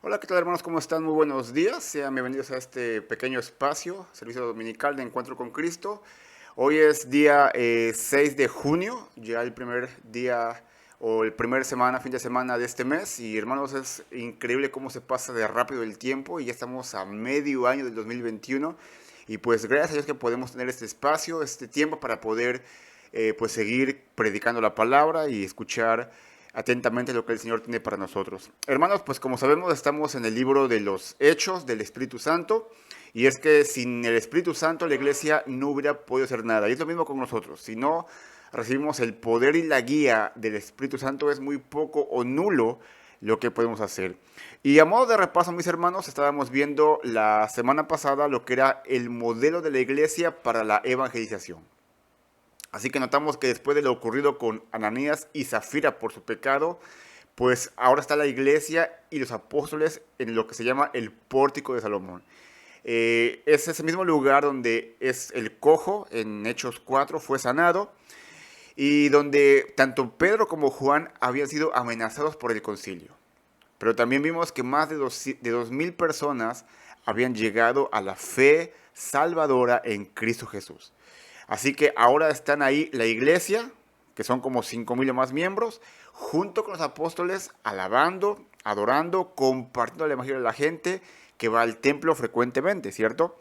Hola, ¿qué tal hermanos? ¿Cómo están? Muy buenos días. Sean bienvenidos a este pequeño espacio, servicio dominical de Encuentro con Cristo. Hoy es día 6 de junio, ya el primer día o el primer semana, fin de semana de este mes. Y hermanos, es increíble cómo se pasa de rápido el tiempo y ya estamos a medio año del 2021. Y pues gracias a Dios que podemos tener este espacio, este tiempo para poder pues seguir predicando la palabra y escuchar atentamente lo que el Señor tiene para nosotros. Hermanos, pues como sabemos estamos en el libro de los Hechos del Espíritu Santo y es que sin el Espíritu Santo la iglesia no hubiera podido hacer nada. Y es lo mismo con nosotros. Si no recibimos el poder y la guía del Espíritu Santo es muy poco o nulo lo que podemos hacer. Y a modo de repaso, mis hermanos, estábamos viendo la semana pasada lo que era el modelo de la iglesia para la evangelización. Así que notamos que después de lo ocurrido con Ananías y Zafira por su pecado, pues ahora está la iglesia y los apóstoles en lo que se llama el pórtico de Salomón. Es ese mismo lugar donde es el cojo, en Hechos 4, fue sanado, y donde tanto Pedro como Juan habían sido amenazados por el concilio. Pero también vimos que más de 2.000 personas habían llegado a la fe salvadora en Cristo Jesús. Así que ahora están ahí la iglesia, que son como 5.000 o más miembros, junto con los apóstoles, alabando, adorando, compartiendo el evangelio a la gente que va al templo frecuentemente, ¿cierto?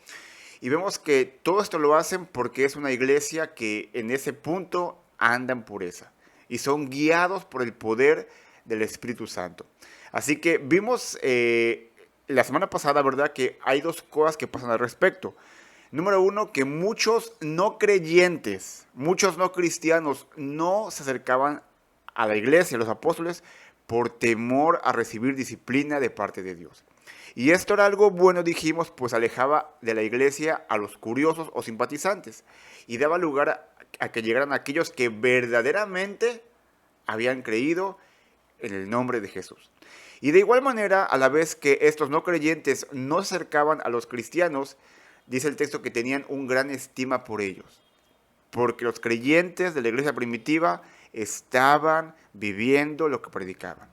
Y vemos que todo esto lo hacen porque es una iglesia que en ese punto anda en pureza y son guiados por el poder del Espíritu Santo. Así que vimos la semana pasada, ¿verdad?, que hay dos cosas que pasan al respecto. Número uno, que muchos no creyentes, muchos no cristianos no se acercaban a la iglesia, a los apóstoles, por temor a recibir disciplina de parte de Dios. Y esto era algo bueno, dijimos, pues alejaba de la iglesia a los curiosos o simpatizantes y daba lugar a que llegaran aquellos que verdaderamente habían creído en el nombre de Jesús. Y de igual manera, a la vez que estos no creyentes no se acercaban a los cristianos, dice el texto que tenían un gran estima por ellos, porque los creyentes de la iglesia primitiva estaban viviendo lo que predicaban.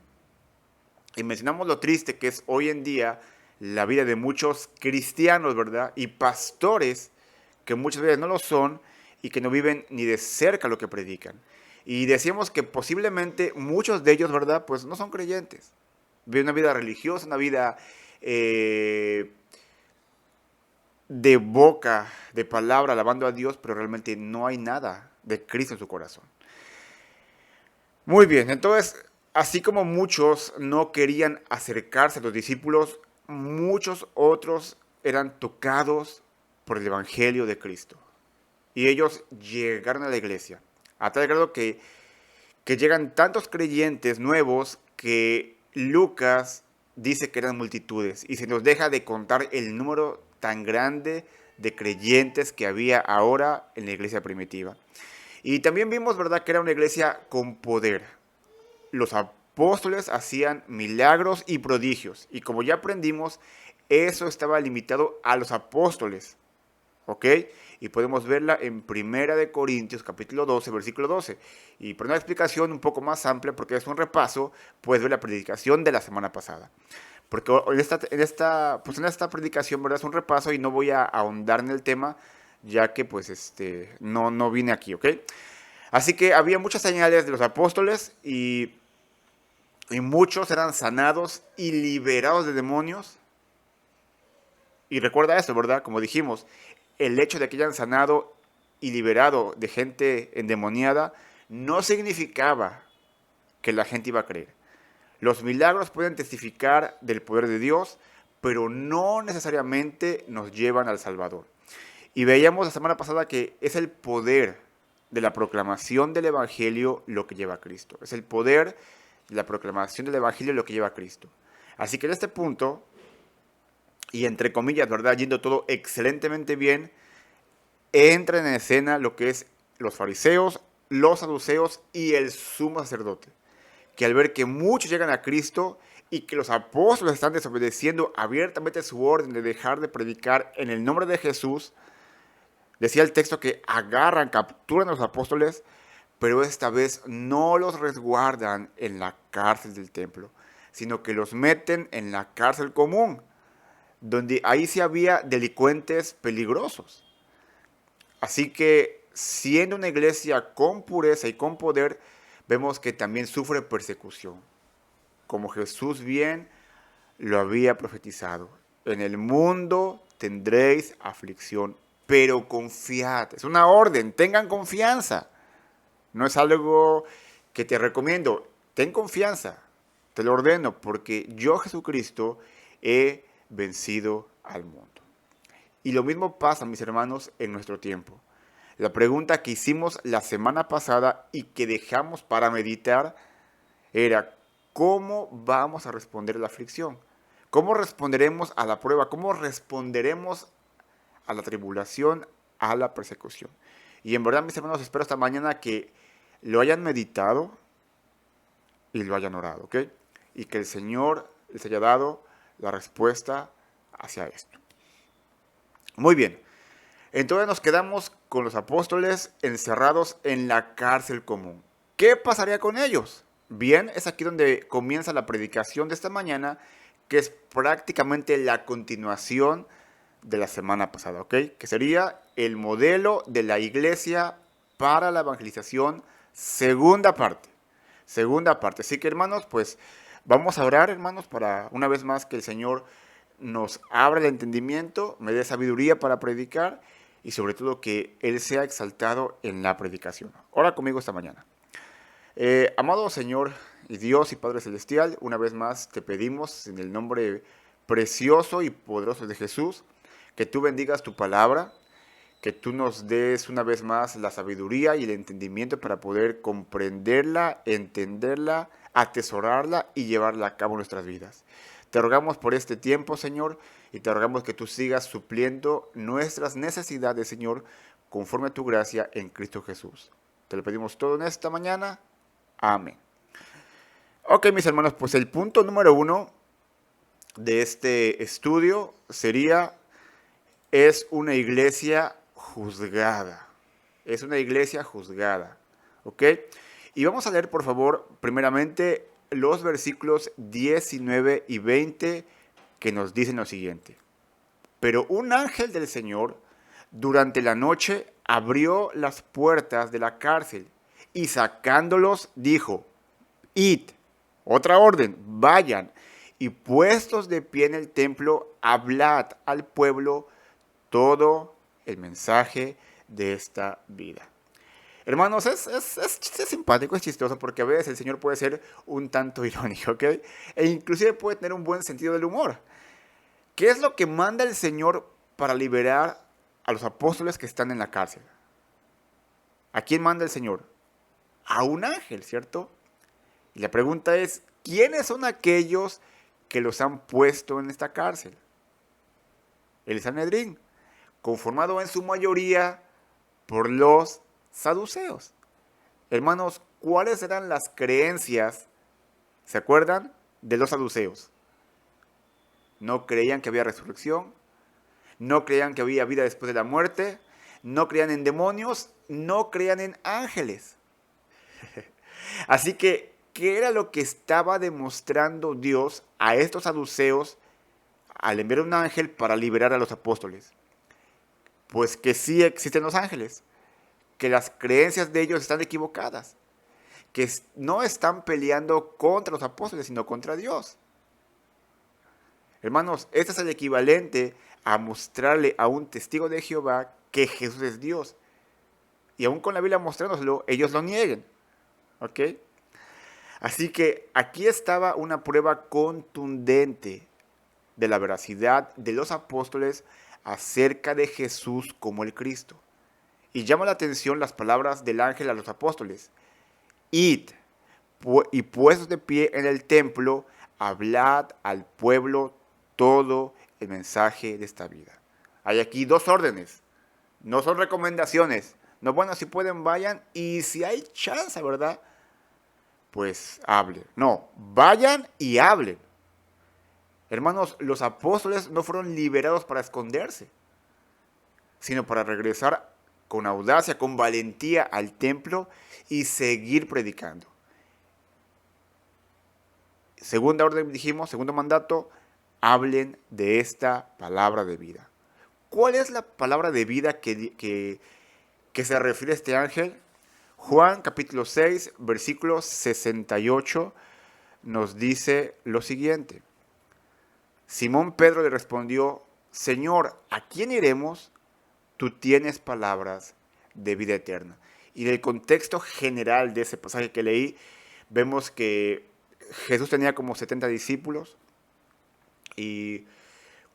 Y mencionamos lo triste que es hoy en día la vida de muchos cristianos, ¿verdad? Y pastores que muchas veces no lo son y que no viven ni de cerca lo que predican. Y decíamos que posiblemente muchos de ellos, ¿verdad? Pues no son creyentes. Viven una vida religiosa, una vida de boca, de palabra, alabando a Dios, pero realmente no hay nada de Cristo en su corazón. Muy bien, entonces, así como muchos no querían acercarse a los discípulos, muchos otros eran tocados por el Evangelio de Cristo. Y ellos llegaron a la iglesia, a tal grado que llegan tantos creyentes nuevos que Lucas dice que eran multitudes y se nos deja de contar el número tan grande de creyentes que había ahora en la iglesia primitiva. Y también vimos, ¿verdad?, que era una iglesia con poder. Los apóstoles hacían milagros y prodigios. Y como ya aprendimos, eso estaba limitado a los apóstoles. ¿Ok? Y podemos verla en Primera de Corintios, capítulo 12, versículo 12. Y por una explicación un poco más amplia, porque es un repaso, puedes ver la predicación de la semana pasada. Porque en esta predicación, ¿verdad?, es un repaso y no voy a ahondar en el tema, ya que pues no vine aquí, ¿ok? Así que había muchas señales de los apóstoles y muchos eran sanados y liberados de demonios. Y recuerda esto, ¿verdad? Como dijimos, el hecho de que hayan sanado y liberado de gente endemoniada no significaba que la gente iba a creer. Los milagros pueden testificar del poder de Dios, pero no necesariamente nos llevan al Salvador. Y veíamos la semana pasada que es el poder de la proclamación del Evangelio lo que lleva a Cristo. Es el poder de la proclamación del Evangelio lo que lleva a Cristo. Así que en este punto, y entre comillas, ¿verdad?, yendo todo excelentemente bien, entra en escena lo que es los fariseos, los saduceos y el sumo sacerdote, que al ver que muchos llegan a Cristo y que los apóstoles están desobedeciendo abiertamente su orden de dejar de predicar en el nombre de Jesús, decía el texto que agarran, capturan a los apóstoles, pero esta vez no los resguardan en la cárcel del templo, sino que los meten en la cárcel común, donde ahí sí había delincuentes peligrosos. Así que, siendo una iglesia con pureza y con poder, vemos que también sufre persecución, como Jesús bien lo había profetizado. En el mundo tendréis aflicción, pero confiad. Es una orden, tengan confianza. No es algo que te recomiendo. Ten confianza, te lo ordeno, porque yo, Jesucristo, he vencido al mundo. Y lo mismo pasa, mis hermanos, en nuestro tiempo. La pregunta que hicimos la semana pasada y que dejamos para meditar era, ¿cómo vamos a responder a la aflicción? ¿Cómo responderemos a la prueba? ¿Cómo responderemos a la tribulación, a la persecución? Y en verdad, mis hermanos, espero esta mañana que lo hayan meditado y lo hayan orado, ¿ok? Y que el Señor les haya dado la respuesta hacia esto. Muy bien. Entonces nos quedamos con los apóstoles encerrados en la cárcel común. ¿Qué pasaría con ellos? Bien, es aquí donde comienza la predicación de esta mañana, que es prácticamente la continuación de la semana pasada, ¿ok? Que sería el modelo de la iglesia para la evangelización, segunda parte. Segunda parte. Así que, hermanos, pues vamos a orar, hermanos, para una vez más que el Señor nos abra el entendimiento, me dé sabiduría para predicar y sobre todo que Él sea exaltado en la predicación. Ora conmigo esta mañana. Amado Señor y Dios y Padre Celestial, una vez más te pedimos en el nombre precioso y poderoso de Jesús, que tú bendigas tu palabra, que tú nos des una vez más la sabiduría y el entendimiento para poder comprenderla, entenderla, atesorarla y llevarla a cabo en nuestras vidas. Te rogamos por este tiempo, Señor, y te rogamos que tú sigas supliendo nuestras necesidades, Señor, conforme a tu gracia en Cristo Jesús. Te lo pedimos todo en esta mañana. Amén. Ok, mis hermanos, pues el punto número 1 de este estudio sería, es una iglesia juzgada. Es una iglesia juzgada. ¿Ok? Y vamos a leer, por favor, primeramente los versículos 19 y 20 que nos dicen lo siguiente. Pero un ángel del Señor durante la noche abrió las puertas de la cárcel y sacándolos dijo, id, otra orden, vayan y puestos de pie en el templo, hablad al pueblo todo el mensaje de esta vida. Hermanos, es simpático, es chistoso, porque a veces el Señor puede ser un tanto irónico, ¿ok? E inclusive puede tener un buen sentido del humor. ¿Qué es lo que manda el Señor para liberar a los apóstoles que están en la cárcel? ¿A quién manda el Señor? A un ángel, ¿cierto? Y la pregunta es, ¿quiénes son aquellos que los han puesto en esta cárcel? El Sanedrín, conformado en su mayoría por los saduceos. Hermanos, ¿cuáles eran las creencias, se acuerdan, de los saduceos? No creían que había resurrección, no creían que había vida después de la muerte, no creían en demonios, no creían en ángeles. Así que, ¿qué era lo que estaba demostrando Dios a estos saduceos al enviar un ángel para liberar a los apóstoles? Pues que sí existen los ángeles, que las creencias de ellos están equivocadas, que no están peleando contra los apóstoles, sino contra Dios. Hermanos, este es el equivalente a mostrarle a un testigo de Jehová que Jesús es Dios. Y aún con la Biblia mostrándoselo, ellos lo nieguen. ¿Ok? Así que aquí estaba una prueba contundente de la veracidad de los apóstoles acerca de Jesús como el Cristo. Y llama la atención las palabras del ángel a los apóstoles. Id, y puestos de pie en el templo, hablad al pueblo todo el mensaje de esta vida. Hay aquí dos órdenes, no son recomendaciones. No, bueno, si pueden vayan y si hay chance, ¿verdad? Pues hablen. No, vayan y hablen. Hermanos, los apóstoles no fueron liberados para esconderse, sino para regresar con audacia, con valentía al templo y seguir predicando. segunda orden dijimos, segundo mandato, hablen de esta palabra de vida. ¿Cuál es la palabra de vida que se refiere a este ángel? Juan capítulo 6, versículo 68 nos dice lo siguiente. Simón Pedro le respondió, Señor, ¿a quién iremos? Tú tienes palabras de vida eterna. Y en el contexto general de ese pasaje que leí, vemos que Jesús tenía como 70 discípulos y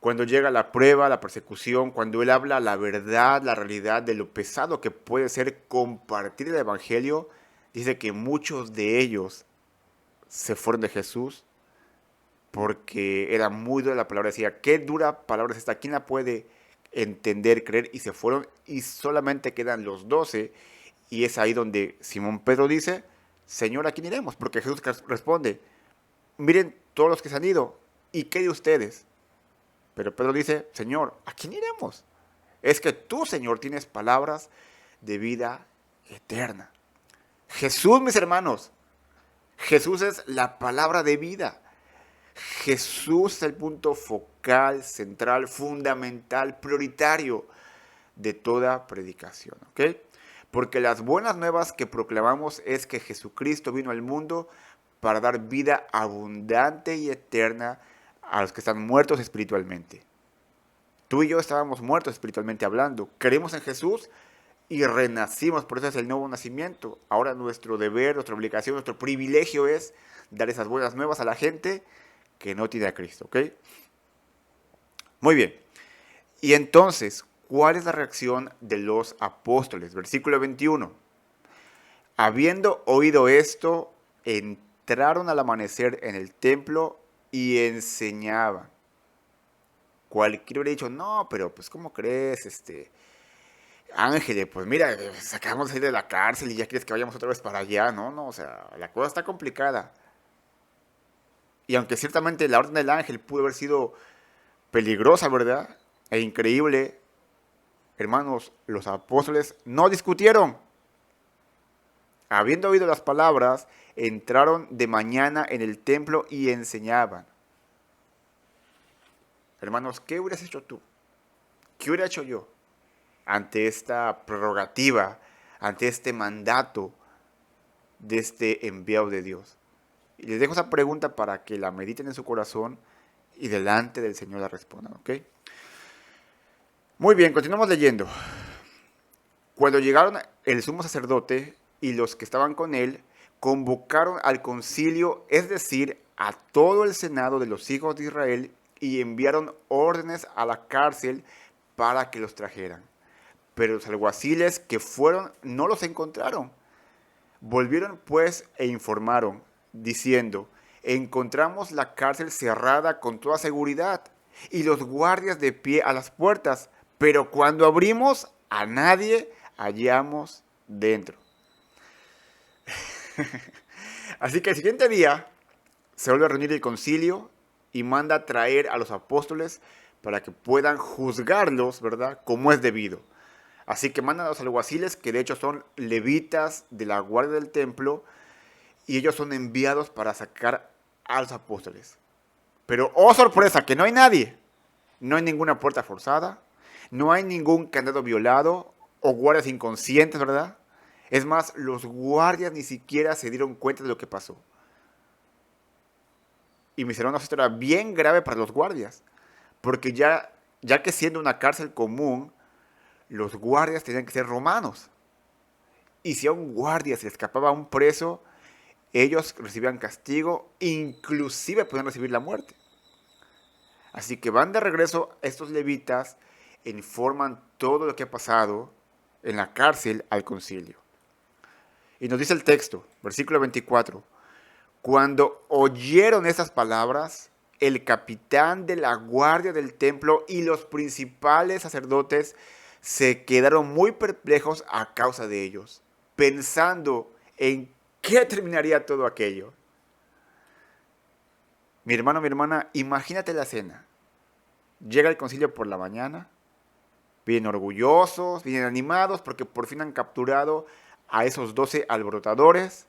cuando llega la prueba, la persecución, cuando Él habla la verdad, la realidad de lo pesado que puede ser compartir el Evangelio, dice que muchos de ellos se fueron de Jesús porque era muy dura la palabra. Decía, qué dura palabra es esta, ¿quién la puede entender, creer? Y se fueron y solamente quedan los 12. Y es ahí donde Simón Pedro dice, Señor, ¿a quién iremos? Porque Jesús responde, miren todos los que se han ido, ¿y qué de ustedes? Pero Pedro dice, Señor, ¿a quién iremos? Es que tú, Señor, tienes palabras de vida eterna. Jesús, mis hermanos, Jesús es la palabra de vida. Jesús es el punto focal, central, fundamental, prioritario de toda predicación, ¿ok? Porque las buenas nuevas que proclamamos es que Jesucristo vino al mundo para dar vida abundante y eterna a los que están muertos espiritualmente. Tú y yo estábamos muertos espiritualmente hablando. Creemos en Jesús y renacimos, por eso es el nuevo nacimiento. Ahora nuestro deber, nuestra obligación, nuestro privilegio es dar esas buenas nuevas a la gente que no tiene a Cristo, ¿ok? Muy bien. Y entonces, ¿cuál es la reacción de los apóstoles? Versículo 21. Habiendo oído esto, entraron al amanecer en el templo y enseñaban. Cualquiera hubiera dicho, no, pero pues ¿cómo crees, Ángeles? Pues mira, acabamos de salir de la cárcel y ya quieres que vayamos otra vez para allá. No, o sea, la cosa está complicada. Y aunque ciertamente la orden del ángel pudo haber sido peligrosa, ¿verdad? E increíble, hermanos, los apóstoles no discutieron. Habiendo oído las palabras, entraron de mañana en el templo y enseñaban. Hermanos, ¿qué hubieras hecho tú? ¿Qué hubiera hecho yo ante esta prerrogativa, ante este mandato de este enviado de Dios? Y les dejo esa pregunta para que la mediten en su corazón y delante del Señor la respondan, ¿ok? Muy bien, continuamos leyendo. Cuando llegaron el sumo sacerdote y los que estaban con él, convocaron al concilio, es decir, a todo el senado de los hijos de Israel, y enviaron órdenes a la cárcel para que los trajeran. Pero los alguaciles que fueron no los encontraron. Volvieron pues e informaron, diciendo, encontramos la cárcel cerrada con toda seguridad y los guardias de pie a las puertas, pero cuando abrimos a nadie hallamos dentro. Así que el siguiente día se vuelve a reunir el concilio y manda a traer a los apóstoles para que puedan juzgarlos, ¿verdad?, como es debido. Así que mandan a los alguaciles, que de hecho son levitas de la guardia del templo, y ellos son enviados para sacar a los apóstoles. Pero, oh sorpresa, que no hay nadie. No hay ninguna puerta forzada, no hay ningún candado violado o guardias inconscientes, ¿verdad? Es más, los guardias ni siquiera se dieron cuenta de lo que pasó. Y mis hermanos, esto era bien grave para los guardias, porque ya que siendo una cárcel común, los guardias tenían que ser romanos. Y si a un guardia se le escapaba a un preso, ellos recibían castigo, inclusive podían recibir la muerte. Así que van de regreso estos levitas, informan todo lo que ha pasado en la cárcel al concilio. Y nos dice el texto, versículo 24, cuando oyeron estas palabras, el capitán de la guardia del templo y los principales sacerdotes se quedaron muy perplejos a causa de ellos, pensando en qué terminaría todo aquello. Mi hermano, mi hermana, imagínate la escena. Llega el concilio por la mañana, vienen orgullosos, vienen animados porque por fin han capturado a esos 12 alborotadores.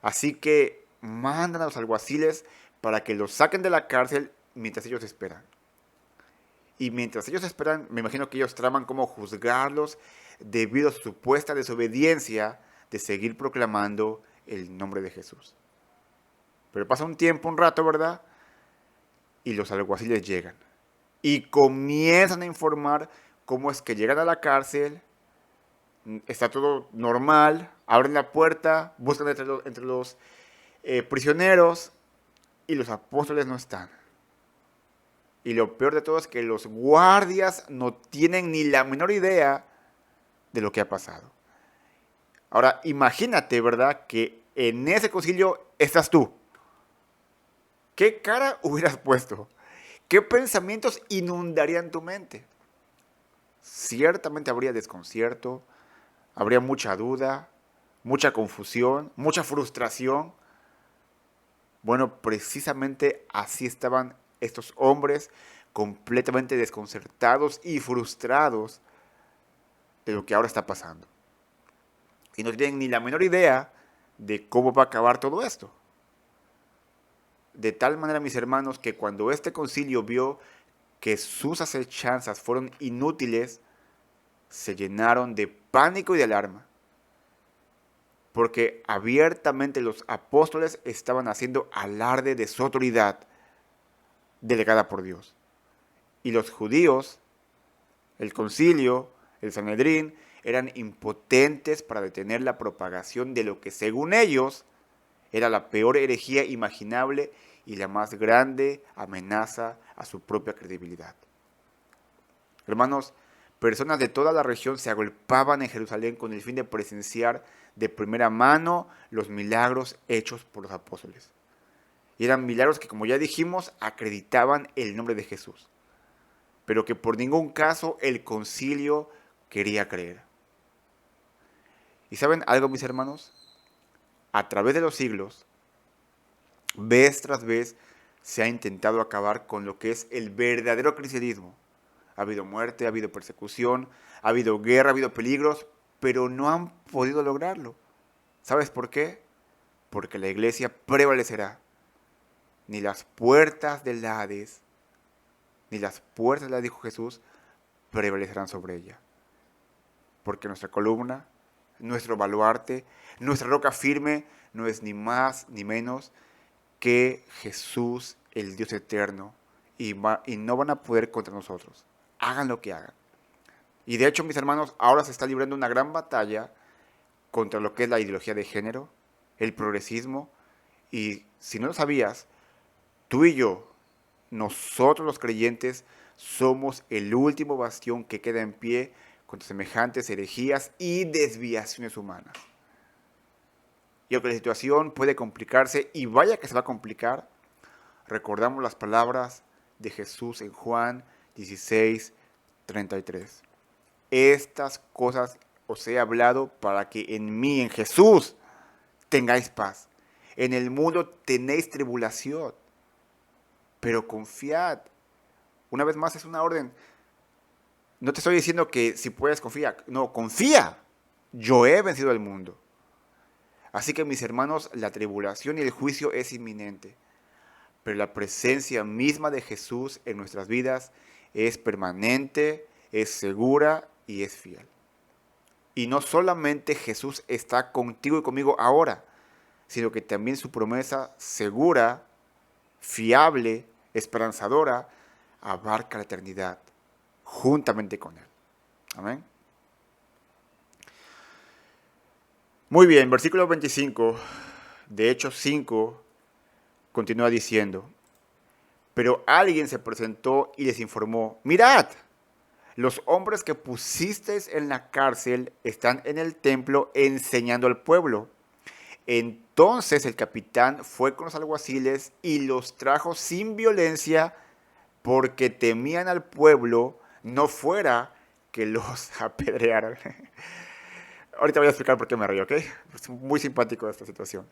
Así que mandan a los alguaciles para que los saquen de la cárcel mientras ellos esperan. Y mientras ellos esperan, me imagino que ellos traman cómo juzgarlos debido a su supuesta desobediencia de seguir proclamando el nombre de Jesús. Pero pasa un tiempo, un rato, ¿verdad? Y los alguaciles llegan. Y comienzan a informar cómo es que llegan a la cárcel, está todo normal, abren la puerta, buscan entre los prisioneros y los apóstoles no están. Y lo peor de todo es que los guardias no tienen ni la menor idea de lo que ha pasado. Ahora, imagínate, ¿verdad?, que en ese concilio estás tú. ¿Qué cara hubieras puesto? ¿Qué pensamientos inundarían tu mente? Ciertamente habría desconcierto, habría mucha duda, mucha confusión, mucha frustración. Bueno, precisamente así estaban estos hombres completamente desconcertados y frustrados de lo que ahora está pasando. Y no tienen ni la menor idea de cómo va a acabar todo esto. De tal manera, mis hermanos, que cuando este concilio vio que sus acechanzas fueron inútiles, se llenaron de pánico y de alarma. Porque abiertamente los apóstoles estaban haciendo alarde de su autoridad delegada por Dios. Y los judíos, el concilio, el Sanedrín, eran impotentes para detener la propagación de lo que según ellos era la peor herejía imaginable y la más grande amenaza a su propia credibilidad. Hermanos, personas de toda la región se agolpaban en Jerusalén con el fin de presenciar de primera mano los milagros hechos por los apóstoles. Y eran milagros que, como ya dijimos, acreditaban el nombre de Jesús, pero que por ningún caso el concilio quería creer. ¿Y saben algo, mis hermanos? A través de los siglos, vez tras vez, se ha intentado acabar con lo que es el verdadero cristianismo. Ha habido muerte, ha habido persecución, ha habido guerra, ha habido peligros, pero no han podido lograrlo. ¿Sabes por qué? Porque la iglesia prevalecerá. Ni las puertas del Hades, ni las puertas del Hades, dijo Jesús, prevalecerán sobre ella. Porque nuestra columna, nuestro baluarte, nuestra roca firme, no es ni más ni menos que Jesús, el Dios eterno, y no van a poder contra nosotros. Hagan lo que hagan. Y de hecho, mis hermanos, ahora se está librando una gran batalla contra lo que es la ideología de género, el progresismo, y si no lo sabías, tú y yo, nosotros los creyentes, somos el último bastión que queda en pie contra semejantes herejías y desviaciones humanas. Y aunque la situación puede complicarse, y vaya que se va a complicar, recordamos las palabras de Jesús en Juan 16:33. Estas cosas os he hablado para que en mí, en Jesús, tengáis paz. En el mundo tenéis tribulación, pero confiad. Una vez más, es una orden. No te estoy diciendo que si puedes confiar. No, confía. Yo he vencido al mundo. Así que, mis hermanos, la tribulación y el juicio es inminente. Pero la presencia misma de Jesús en nuestras vidas es permanente, es segura y es fiel. Y no solamente Jesús está contigo y conmigo ahora, sino que también su promesa segura, fiable, esperanzadora, abarca la eternidad juntamente con Él. Amén. Muy bien, versículo 25 de Hechos 5 continúa diciendo: pero alguien se presentó y les informó: mirad, los hombres que pusisteis en la cárcel están en el templo enseñando al pueblo. Entonces el capitán fue con los alguaciles y los trajo sin violencia, porque temían al pueblo, no fuera que los apedrearan. Ahorita voy a explicar por qué me río, ¿ok? Es muy simpático esta situación.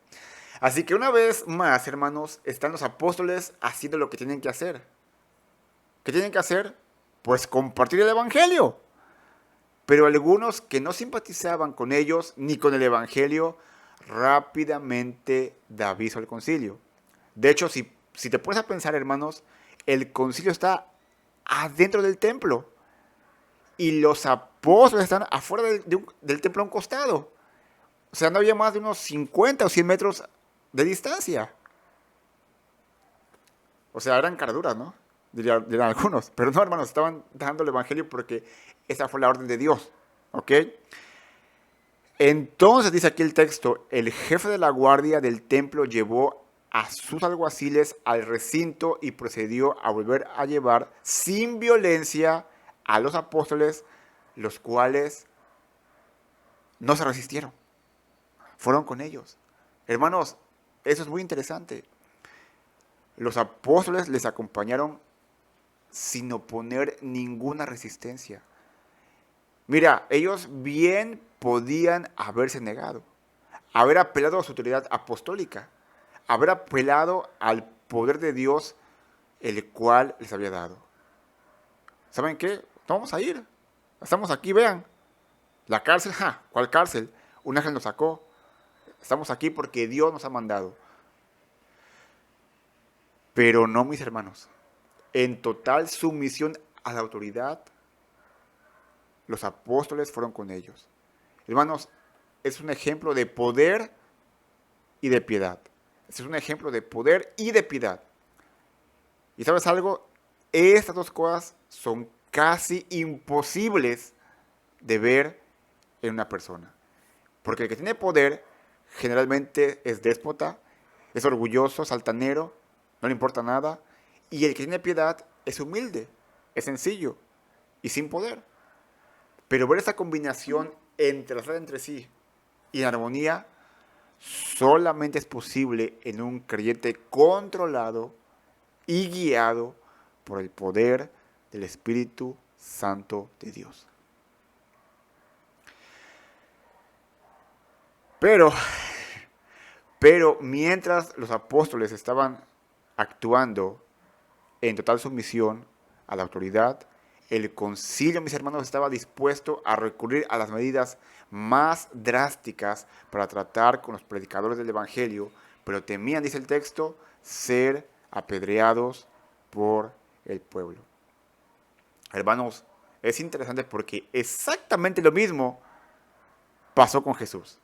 Así que una vez más, hermanos, están los apóstoles haciendo lo que tienen que hacer. ¿Qué tienen que hacer? Pues compartir el evangelio. Pero algunos que no simpatizaban con ellos ni con el evangelio, rápidamente da aviso al concilio. De hecho, si si te pones a pensar, hermanos, el concilio está adentro del templo y los apóstoles están afuera del templo a un costado. O sea, no había más de unos 50 o 100 metros de distancia. O sea, eran caraduras, ¿no? Dirían algunos. Pero no, hermanos, estaban dando el evangelio porque esa fue la orden de Dios. ¿Ok? Entonces, dice aquí el texto, el jefe de la guardia del templo llevó a sus alguaciles al recinto y procedió a volver a llevar sin violencia a los apóstoles, los cuales no se resistieron. Fueron con ellos. Hermanos, eso es muy interesante. Los apóstoles les acompañaron sin oponer ninguna resistencia. Mira, ellos bien podían haberse negado, haber apelado a su autoridad apostólica, haber apelado al poder de Dios, el cual les había dado. ¿Saben qué? No vamos a ir. Estamos aquí, vean. La cárcel, ¿cuál cárcel? Un ángel nos sacó. Estamos aquí porque Dios nos ha mandado. Pero no, mis hermanos. En total sumisión a la autoridad, los apóstoles fueron con ellos. Hermanos, es un ejemplo de poder y de piedad. Es un ejemplo de poder y de piedad. ¿Y sabes algo? Estas dos cosas son casi imposibles de ver en una persona. Porque el que tiene poder generalmente es déspota, es orgulloso, altanero, no le importa nada. Y el que tiene piedad es humilde, es sencillo y sin poder. Pero ver esta combinación entre sí y en armonía solamente es posible en un creyente controlado y guiado por el poder del Espíritu Santo de Dios. Pero mientras los apóstoles estaban actuando en total sumisión a la autoridad, el concilio, mis hermanos, estaba dispuesto a recurrir a las medidas más drásticas para tratar con los predicadores del Evangelio, pero temían, dice el texto, ser apedreados por el pueblo. Hermanos, es interesante porque exactamente lo mismo pasó con Jesús.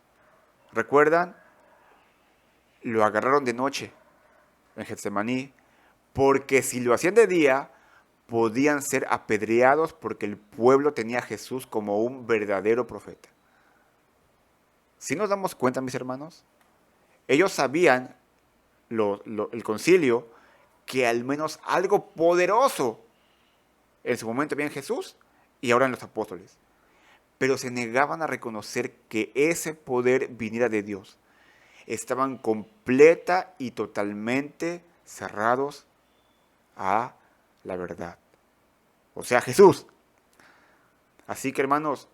¿Recuerdan? Lo agarraron de noche en Getsemaní, porque si lo hacían de día, podían ser apedreados porque el pueblo tenía a Jesús como un verdadero profeta. Si nos damos cuenta, mis hermanos, ellos sabían, el concilio, que al menos algo poderoso en su momento había en Jesús y ahora en los apóstoles. Pero se negaban a reconocer que ese poder viniera de Dios. Estaban completa y totalmente cerrados a la verdad. O sea, Jesús. Así que, hermanos,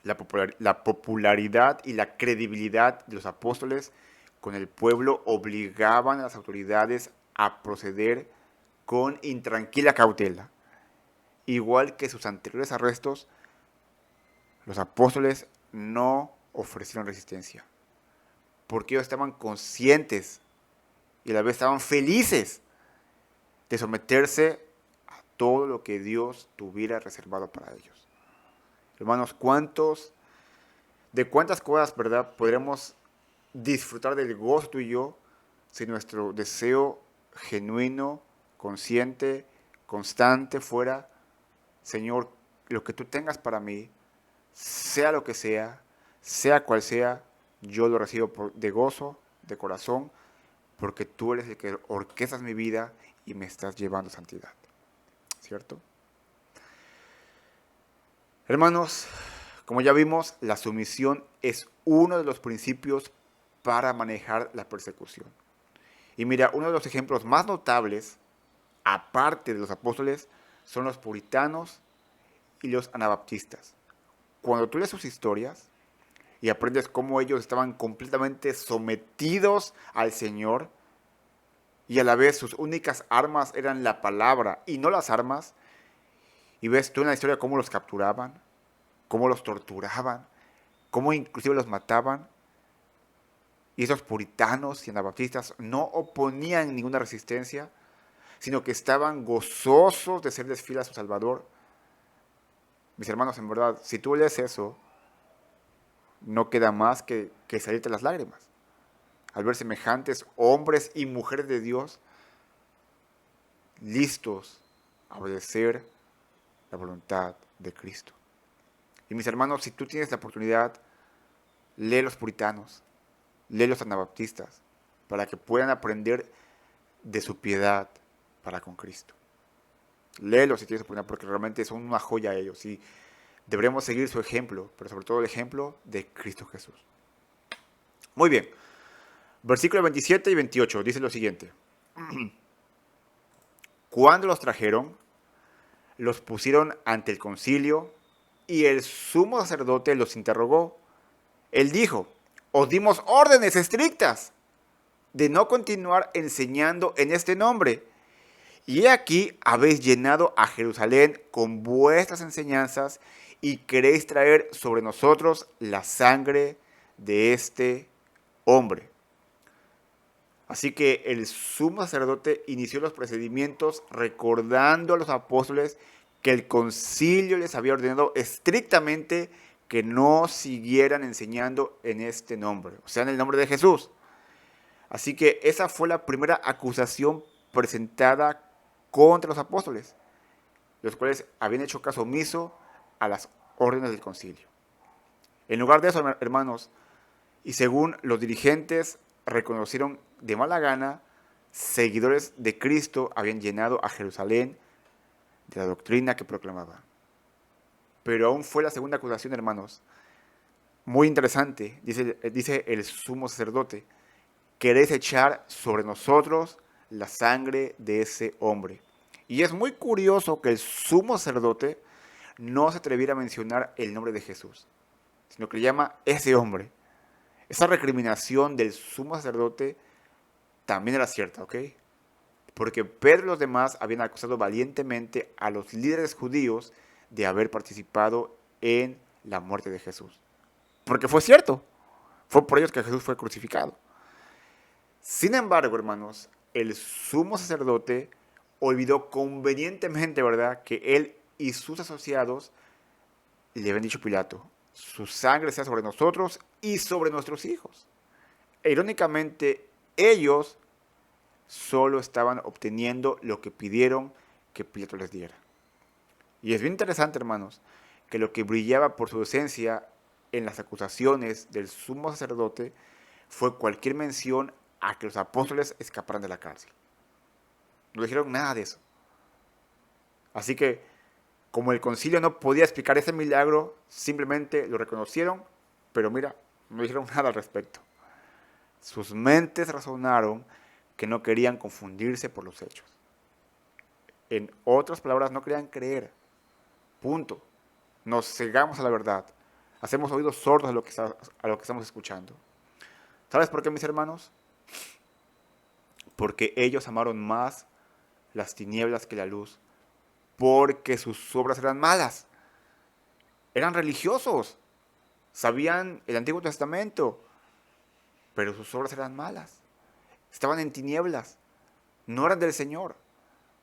la popularidad y la credibilidad de los apóstoles con el pueblo obligaban a las autoridades a proceder con intranquila cautela. Igual que sus anteriores arrestos, los apóstoles no ofrecieron resistencia, porque ellos estaban conscientes y a la vez estaban felices de someterse a todo lo que Dios tuviera reservado para ellos. Hermanos, de cuántas cosas, ¿verdad?, podremos disfrutar del gozo tú y yo si nuestro deseo genuino, consciente, constante fuera: Señor, lo que tú tengas para mí, sea lo que sea cual sea, yo lo recibo de gozo, de corazón, porque tú eres el que orquestas mi vida y me estás llevando a santidad. ¿Cierto? Hermanos, como ya vimos, la sumisión es uno de los principios para manejar la persecución. Y mira, uno de los ejemplos más notables, aparte de los apóstoles, son los puritanos y los anabaptistas. Cuando tú lees sus historias y aprendes cómo ellos estaban completamente sometidos al Señor y a la vez sus únicas armas eran la palabra y no las armas, y ves tú en la historia cómo los capturaban, cómo los torturaban, cómo inclusive los mataban, Y esos puritanos y anabaptistas no oponían ninguna resistencia, sino que estaban gozosos de serles fiel a su Salvador. Mis hermanos, en verdad, si tú lees eso, no queda más que salirte las lágrimas al ver semejantes hombres y mujeres de Dios listos a obedecer la voluntad de Cristo. Y mis hermanos, si tú tienes la oportunidad, lee los puritanos, lee los anabaptistas, para que puedan aprender de su piedad para con Cristo. Léelos si tienes oportunidad, porque realmente son una joya ellos y deberíamos seguir su ejemplo, pero sobre todo el ejemplo de Cristo Jesús. Muy bien, versículos 27 y 28 dice lo siguiente. Cuando los trajeron, los pusieron ante el concilio y el sumo sacerdote los interrogó. Él dijo, os dimos órdenes estrictas de no continuar enseñando en este nombre. Y aquí habéis llenado a Jerusalén con vuestras enseñanzas y queréis traer sobre nosotros la sangre de este hombre. Así que el sumo sacerdote inició los procedimientos recordando a los apóstoles que el concilio les había ordenado estrictamente que no siguieran enseñando en este nombre, o sea, en el nombre de Jesús. Así que esa fue la primera acusación presentada contra los apóstoles, los cuales habían hecho caso omiso a las órdenes del concilio. En lugar de eso, hermanos, y según los dirigentes reconocieron de mala gana, seguidores de Cristo habían llenado a Jerusalén de la doctrina que proclamaba. Pero aún fue la segunda acusación, hermanos. Muy interesante, dice el sumo sacerdote, queréis echar sobre nosotros la sangre de ese hombre. Y es muy curioso que el sumo sacerdote no se atreviera a mencionar el nombre de Jesús, sino que le llama ese hombre. Esa recriminación del sumo sacerdote también era cierta, ¿ok? Porque Pedro y los demás habían acusado valientemente a los líderes judíos de haber participado en la muerte de Jesús. Porque fue cierto, fue por ellos que Jesús fue crucificado. Sin embargo, hermanos, el sumo sacerdote olvidó convenientemente, ¿verdad?, que él y sus asociados le habían dicho a Pilato, su sangre sea sobre nosotros y sobre nuestros hijos. E irónicamente, ellos solo estaban obteniendo lo que pidieron que Pilato les diera. Y es bien interesante, hermanos, que lo que brillaba por su esencia en las acusaciones del sumo sacerdote fue cualquier mención a que los apóstoles escaparan de la cárcel. No dijeron nada de eso. Así que, como el concilio no podía explicar ese milagro, simplemente lo reconocieron, pero mira, no dijeron nada al respecto. Sus mentes razonaron que no querían confundirse por los hechos. En otras palabras, no querían creer. Punto. Nos cegamos a la verdad. Hacemos oídos sordos a lo que estamos escuchando. ¿Sabes por qué, mis hermanos? Porque ellos amaron más las tinieblas que la luz, porque sus obras eran malas. Eran religiosos, sabían el Antiguo Testamento, pero sus obras eran malas. Estaban en tinieblas, no eran del Señor.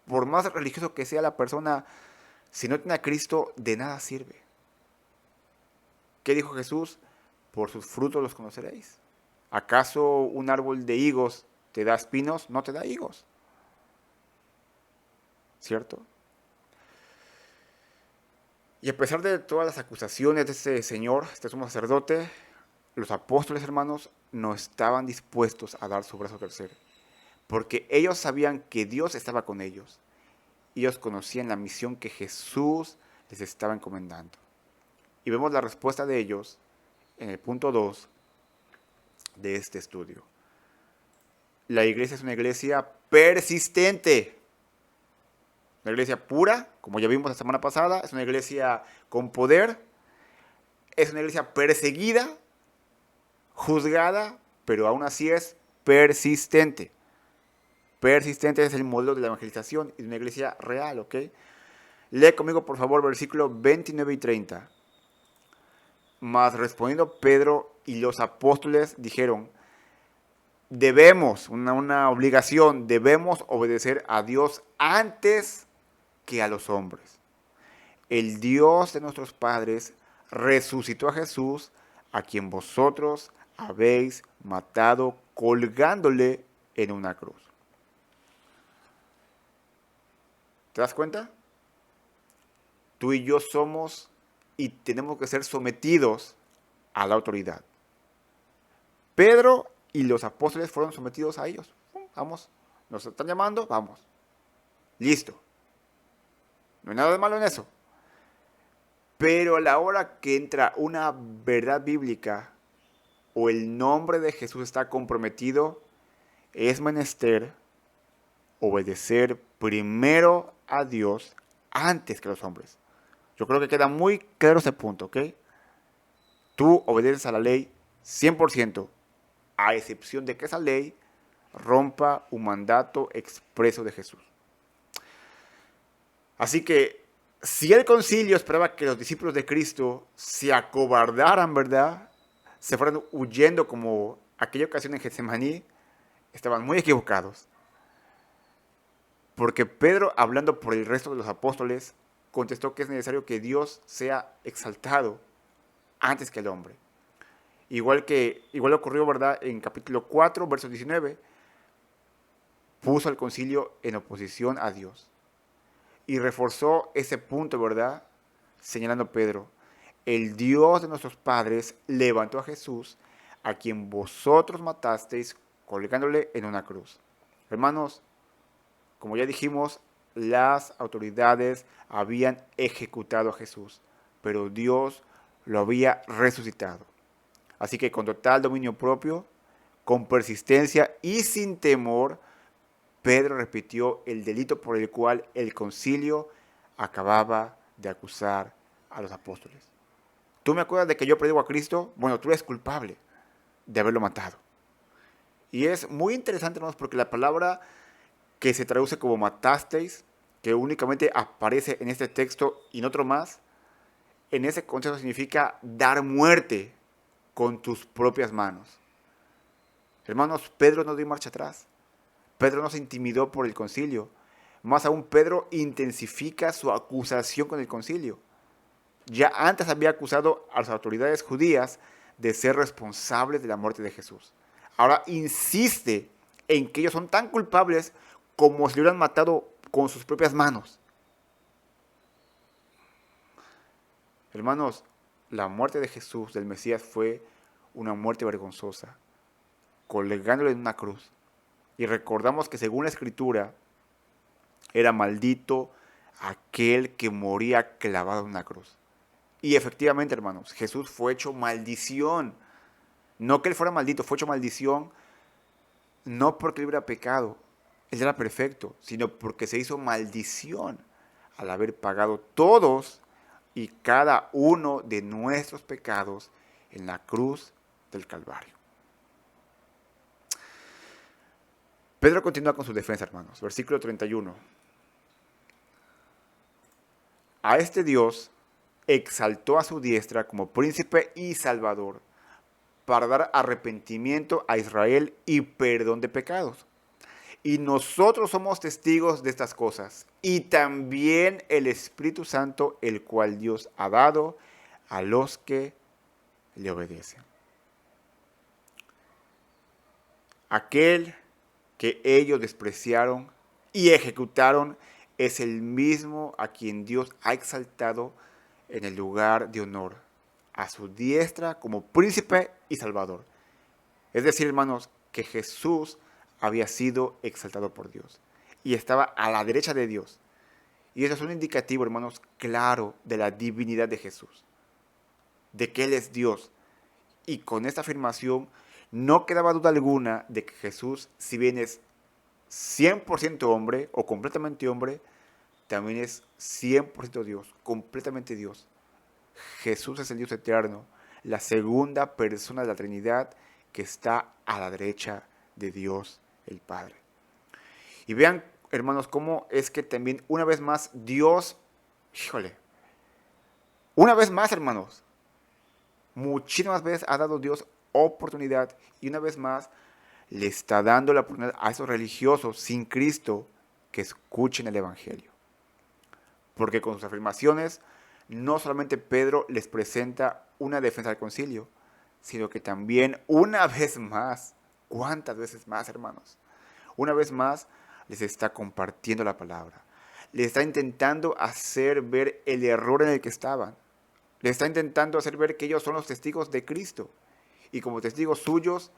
Por más religioso que sea la persona, si no tiene a Cristo, de nada sirve. ¿Qué dijo Jesús? Por sus frutos los conoceréis. ¿Acaso un árbol de higos te da espinos? No te da higos. ¿Cierto? Y a pesar de todas las acusaciones de este señor, este sumo sacerdote, los apóstoles, hermanos, no estaban dispuestos a dar su brazo a torcer, porque ellos sabían que Dios estaba con ellos. Ellos conocían la misión que Jesús les estaba encomendando. Y vemos la respuesta de ellos en el punto 2 de este estudio. La iglesia es una iglesia persistente. Una iglesia pura, como ya vimos la semana pasada, es una iglesia con poder, es una iglesia perseguida, juzgada, pero aún así es persistente. Persistente es el modelo de la evangelización y de una iglesia real, ¿ok? Lee conmigo, por favor, versículos 29 y 30. Mas respondiendo Pedro y los apóstoles dijeron, debemos, una obligación, debemos obedecer a Dios antes que a los hombres. El Dios de nuestros padres resucitó a Jesús, a quien vosotros habéis matado colgándole en una cruz. ¿Te das cuenta? Tú y yo somos y tenemos que ser sometidos a la autoridad. Pedro y los apóstoles fueron sometidos a ellos. Vamos, nos están llamando, vamos. Listo. No hay nada de malo en eso. Pero a la hora que entra una verdad bíblica o el nombre de Jesús está comprometido, es menester obedecer primero a Dios antes que a los hombres. Yo creo que queda muy claro ese punto, ¿ok? Tú obedeces a la ley 100%, a excepción de que esa ley rompa un mandato expreso de Jesús. Así que si el concilio esperaba que los discípulos de Cristo se acobardaran, ¿verdad? Se fueran huyendo como aquella ocasión en Getsemaní, estaban muy equivocados. Porque Pedro, hablando por el resto de los apóstoles, contestó que es necesario que Dios sea exaltado antes que el hombre. Igual ocurrió, ¿verdad? En capítulo 4, verso 19, puso al concilio en oposición a Dios. Y reforzó ese punto, ¿verdad? Señalando Pedro, el Dios de nuestros padres levantó a Jesús, a quien vosotros matasteis colgándole en una cruz. Hermanos, como ya dijimos, las autoridades habían ejecutado a Jesús, pero Dios lo había resucitado. Así que con total dominio propio, con persistencia y sin temor, Pedro repitió el delito por el cual el concilio acababa de acusar a los apóstoles. ¿Tú me acuerdas de que yo predico a Cristo? Bueno, tú eres culpable de haberlo matado. Y es muy interesante, hermanos, porque la palabra que se traduce como matasteis, que únicamente aparece en este texto y en otro más, en ese contexto significa dar muerte con tus propias manos. Hermanos, Pedro no dio marcha atrás. Pedro no se intimidó por el concilio. Más aún, Pedro intensifica su acusación con el concilio. Ya antes había acusado a las autoridades judías de ser responsables de la muerte de Jesús. Ahora insiste en que ellos son tan culpables como si lo hubieran matado con sus propias manos. Hermanos, la muerte de Jesús, del Mesías, fue una muerte vergonzosa, colgándole en una cruz. Y recordamos que según la Escritura, era maldito aquel que moría clavado en una cruz. Y efectivamente, hermanos, Jesús fue hecho maldición. No que él fuera maldito, fue hecho maldición no porque él hubiera pecado, él era perfecto, sino porque se hizo maldición al haber pagado todos y cada uno de nuestros pecados en la cruz del Calvario. Pedro continúa con su defensa, hermanos. Versículo 31. A este Dios exaltó a su diestra como príncipe y salvador, para dar arrepentimiento a Israel y perdón de pecados. Y nosotros somos testigos de estas cosas, y también el Espíritu Santo, el cual Dios ha dado a los que le obedecen. Aquel que ellos despreciaron y ejecutaron es el mismo a quien Dios ha exaltado en el lugar de honor, a su diestra como príncipe y salvador. Es decir, hermanos, que Jesús había sido exaltado por Dios y estaba a la derecha de Dios. Y eso es un indicativo, hermanos, claro de la divinidad de Jesús, de que Él es Dios. Y con esta afirmación no quedaba duda alguna de que Jesús, si bien es 100% hombre o completamente hombre, también es 100% Dios, completamente Dios. Jesús es el Dios eterno, la segunda persona de la Trinidad que está a la derecha de Dios el Padre. Y vean, hermanos, cómo es que también una vez más Dios, una vez más, hermanos, muchísimas veces ha dado Dios oportunidad y una vez más le está dando la oportunidad a esos religiosos sin Cristo que escuchen el Evangelio. Porque con sus afirmaciones, no solamente Pedro les presenta una defensa del concilio, sino que también una vez más, ¿cuántas veces más, hermanos? Una vez más les está compartiendo la palabra. Les está intentando hacer ver el error en el que estaban. Les está intentando hacer ver que ellos son los testigos de Cristo. Y como testigos suyos,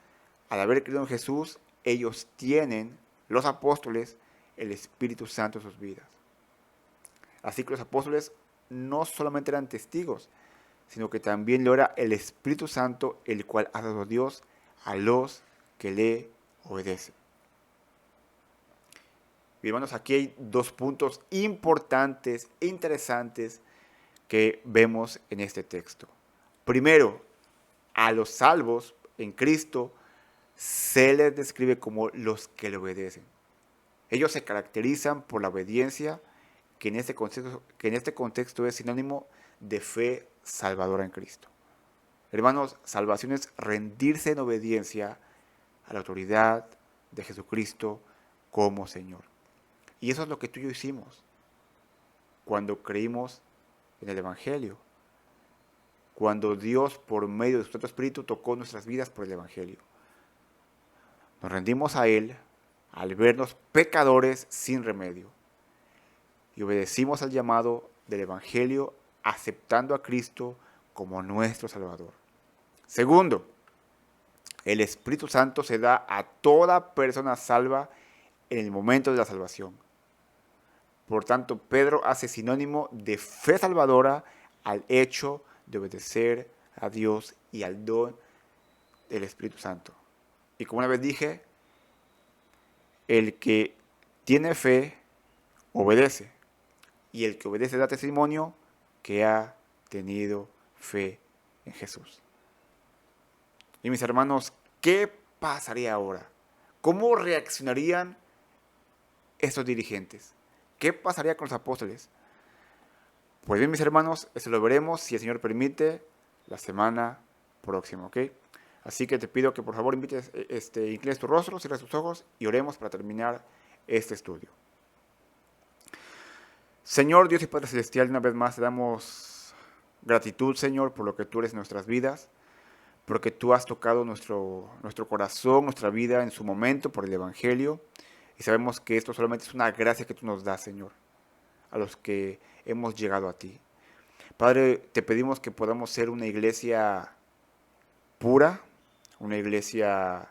al haber creído en Jesús, ellos tienen, los apóstoles, el Espíritu Santo en sus vidas. Así que los apóstoles no solamente eran testigos, sino que también lo era el Espíritu Santo, el cual ha dado Dios a los que le obedecen. Y hermanos, aquí hay dos puntos importantes e interesantes que vemos en este texto. Primero, a los salvos en Cristo se les describe como los que le obedecen. Ellos se caracterizan por la obediencia, que en este contexto es sinónimo de fe salvadora en Cristo. Hermanos, salvación es rendirse en obediencia a la autoridad de Jesucristo como Señor. Y eso es lo que tú y yo hicimos cuando creímos en el Evangelio. Cuando Dios, por medio de su Santo Espíritu, tocó nuestras vidas por el Evangelio. Nos rendimos a Él al vernos pecadores sin remedio. Y obedecimos al llamado del Evangelio, aceptando a Cristo como nuestro Salvador. Segundo, el Espíritu Santo se da a toda persona salva en el momento de la salvación. Por tanto, Pedro hace sinónimo de fe salvadora al hecho de obedecer a Dios y al don del Espíritu Santo. Y como una vez dije, el que tiene fe obedece, y el que obedece da testimonio que ha tenido fe en Jesús. Y mis hermanos, ¿qué pasaría ahora? ¿Cómo reaccionarían estos dirigentes? ¿Qué pasaría con los apóstoles? Pues bien, mis hermanos, eso lo veremos, si el Señor permite, la semana próxima, ¿ok? Así que te pido que por favor inclines tu rostro, cierres tus ojos y oremos para terminar este estudio. Señor Dios y Padre Celestial, una vez más te damos gratitud, Señor, por lo que tú eres en nuestras vidas, porque tú has tocado nuestro corazón, nuestra vida en su momento por el Evangelio, y sabemos que esto solamente es una gracia que tú nos das, Señor, a los que hemos llegado a ti. Padre, te pedimos que podamos ser una iglesia pura, una iglesia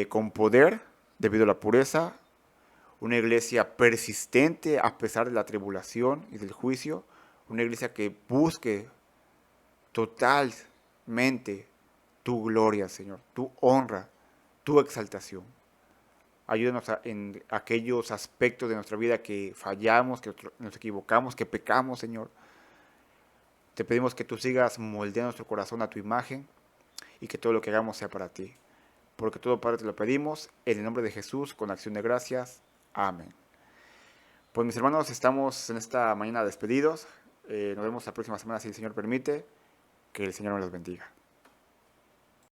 con poder debido a la pureza, una iglesia persistente a pesar de la tribulación y del juicio, una iglesia que busque totalmente tu gloria, Señor, tu honra, tu exaltación. Ayúdanos en aquellos aspectos de nuestra vida que fallamos, que nos equivocamos, que pecamos, Señor. Te pedimos que tú sigas moldeando nuestro corazón a tu imagen y que todo lo que hagamos sea para ti. Porque todo, Padre, te lo pedimos en el nombre de Jesús, con acción de gracias. Amén. Pues mis hermanos, estamos en esta mañana despedidos. Nos vemos la próxima semana si el Señor permite. Que el Señor nos los bendiga.